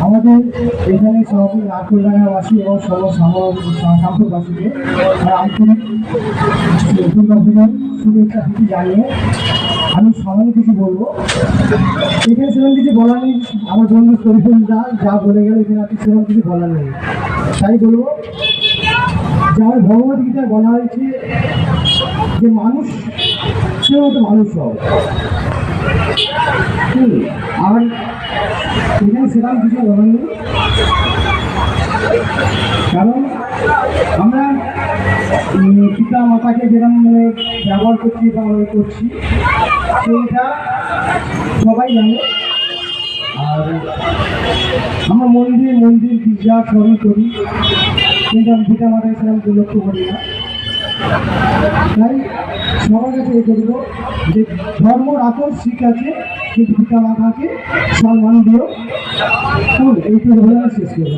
আমাদের এখানে সব নারকোলডাঙ্গাবাসী এবং সাম্প্রবাসীকে আন্তরিক দুর্গাপূজার শুভেচ্ছা প্রীতি জানিয়ে আমি সামান্য কিছু বলবো। এখানে সেরকম কিছু বলার নেই, আমার বন্ধু শরীফুল যা বলে গেল এখানে আপনি সেরকম কিছু বলার নেই। তাই বলবো যে আমার ভগবদ্গীতায় বলা হয়েছে যে মানুষ সেরকম তো মানুষ হও, আর এখানে সেরকম কিছু বলার নেই। কারণ আমরা পিতা মাতাকে যেরকম ব্যবহার করছি বা করছি সেইটা সবাই জানে। আর আমরা মন্দির গির্জা স্মরণ করি, কিন্তু আমি পিতা মাতাকে সেরকম লক্ষ্য করি না। তাই সবার কাছে এই করবো যে ধর্ম রাখো ঠিক আছে, কিন্তু পিতা মাতাকে সম্মান দিও। এইটুকু বলে শেষ করে